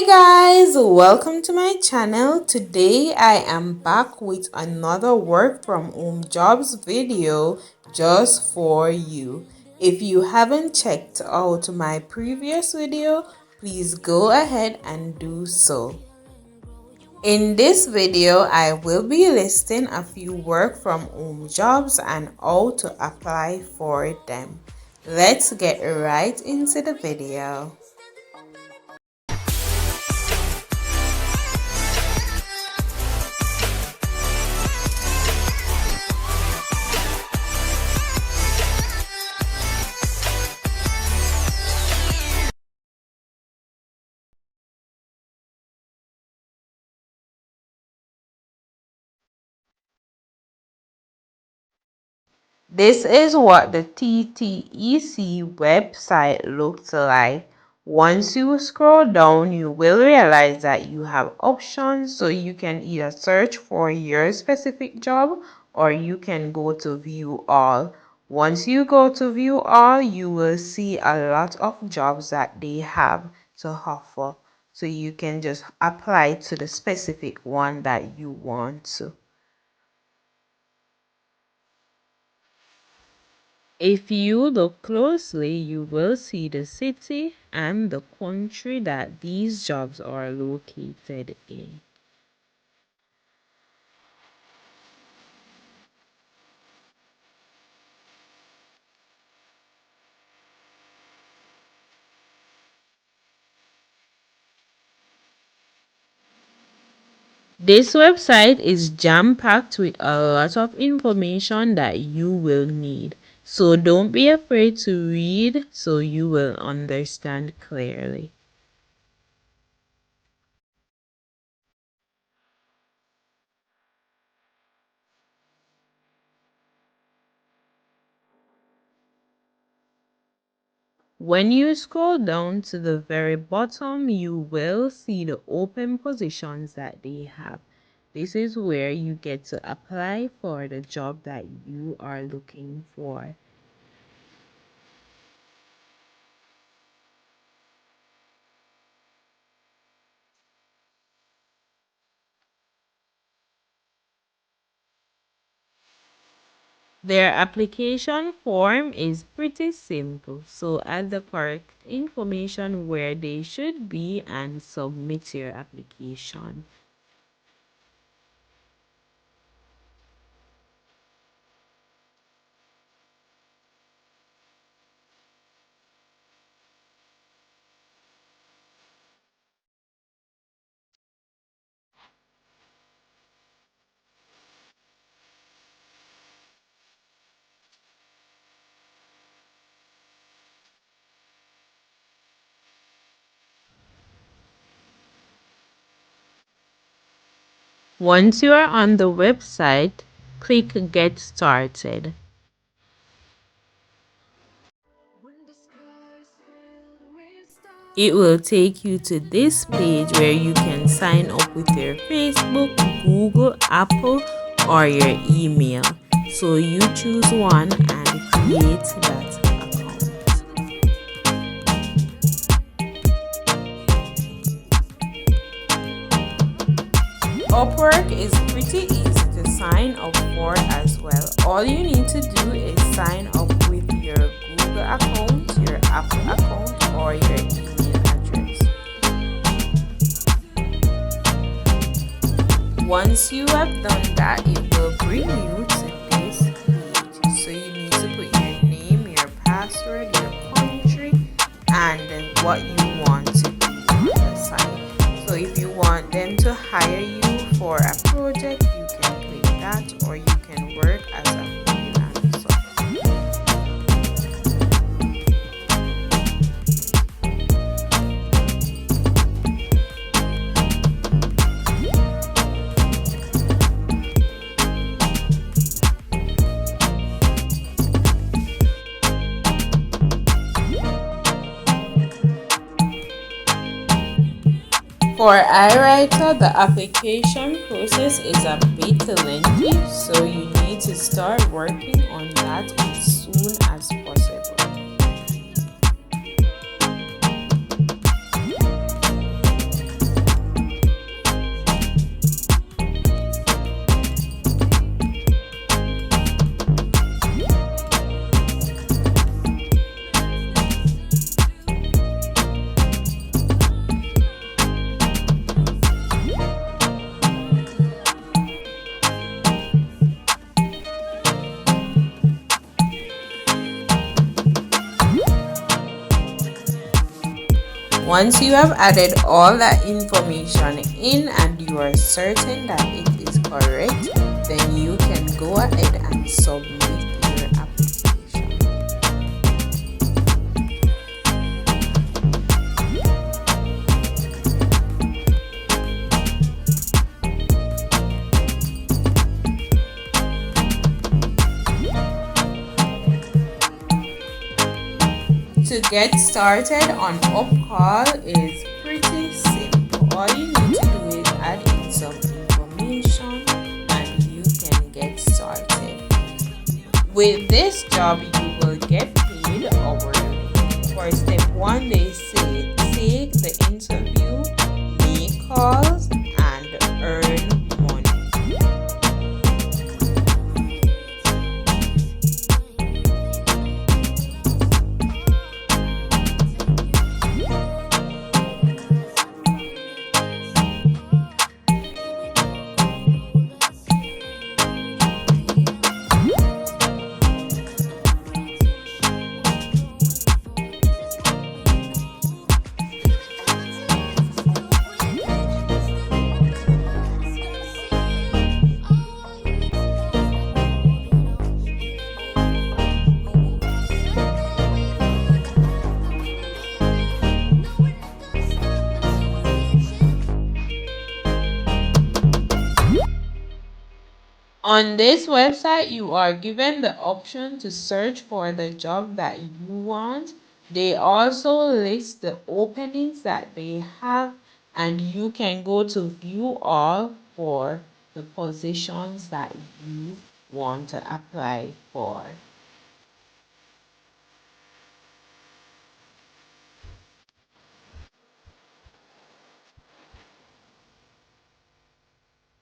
Hi guys, welcome to my channel. Today I am back with another work from home jobs video just for you. If you haven't checked out my previous video, please go ahead and do so. In this video, I will be listing a few work from home jobs and how to apply for them. Let's get right into the video. This is what the Ttec website looks like. Once you scroll down, you will realize that you have options, so you can either search for your specific job or you can go to view all. Once you go to view all, you will see a lot of jobs that they have to offer, so you can just apply to the specific one that you want to. If you look closely, you will see the city and the country that these jobs are located in. This website is jam-packed with a lot of information that you will need. So don't be afraid to read so you will understand clearly. When you scroll down to the very bottom, you will see the open positions that they have. This is where you get to apply for the job that you are looking for. Their application form is pretty simple, so add the correct information where they should be and submit your application. Once you are on the website, click Get Started. It will take you to this page where you can sign up with your Facebook, Google, Apple, or your email. So you choose one and create that account. Upwork is pretty easy to sign up for as well. All you need to do is sign up with your Google account, your Apple account, or your email address. Once you have done that, it will bring you to this page. So you need to put your name, your password, your country, and what you want to do on the site. So if you want them to hire you for a project, you can click that, or you can work as a freelancer. For iWriter, the application process is a bit lengthy, so you need to start working on that as soon as possible. Once you have added all that information in and you are certain that it is correct, then you can go ahead and submit your application. To get started on Upcall is pretty simple. All you need to do is add in some information and you can get started. With this job, you will get paid hourly. For step 1, they say take the interview, make calls, and earn money. On this website, you are given the option to search for the job that you want. They also list the openings that they have, and you can go to view all for the positions that you want to apply for.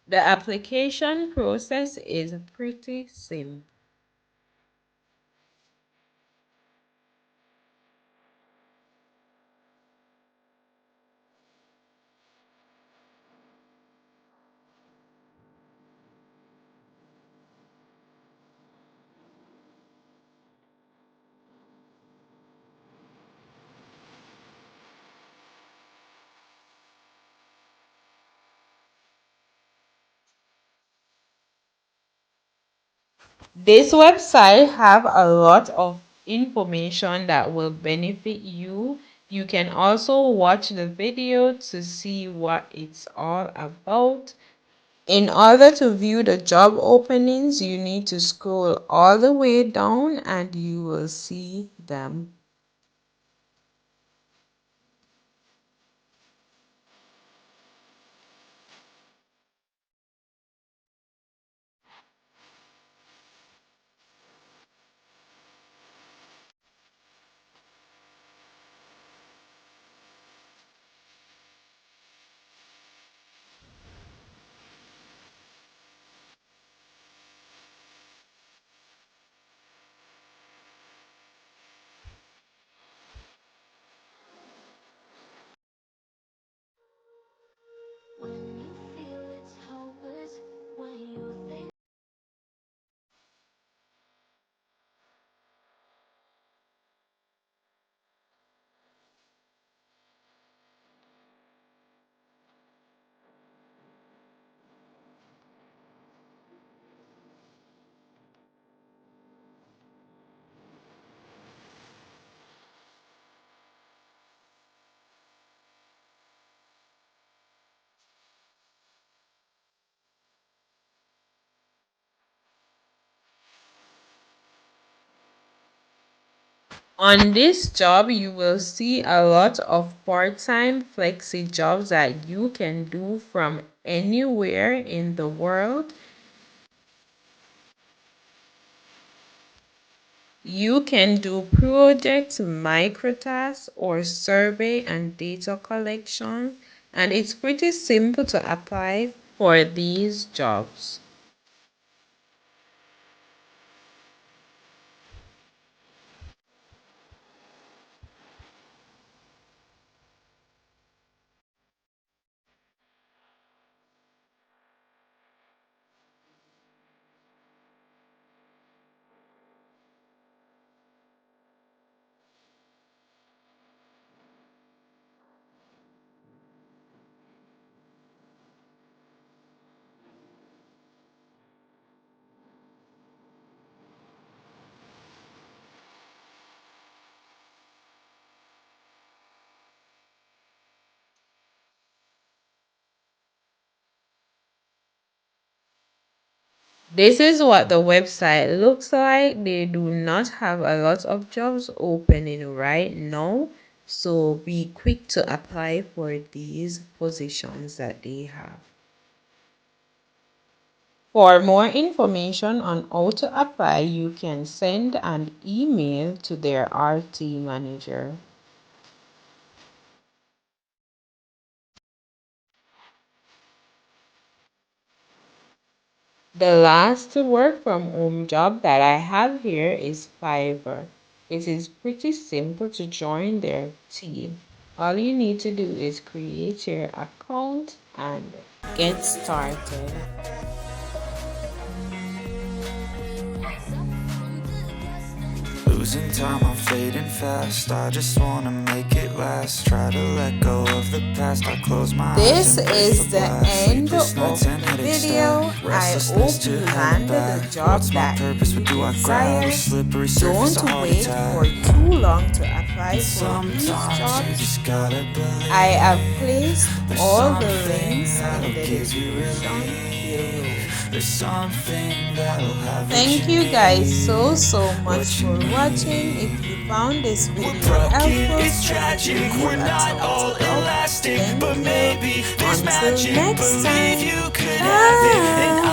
The application process is pretty simple. This website have a lot of information that will benefit you. You can also watch the video to see what it's all about. In order to view the job openings, you need to scroll all the way down and you will see them. On this job, you will see a lot of part-time flexi jobs that you can do from anywhere in the world. You can do projects, microtasks, or survey and data collection, and it's pretty simple to apply for these jobs. This is what the website looks like. They do not have a lot of jobs opening right now, so be quick to apply for these positions that they have. For more information on how to apply, you can send an email to their RT manager. The last work from home job that I have here is Fiverr. It is pretty simple to join their team. All you need to do is create your account and get started. Losing time, I'm fading fast. I just wanna make it last. Try to let go of the past. I close my eyes. This and is the end of the video. I hope you landed the job that you desire. Don't wait for too long to apply for these jobs. I have placed all the links in the description below. Thank you guys so much for watching. If you found this video helpful, give me a thumbs up. Thank you. Until next time. Bye.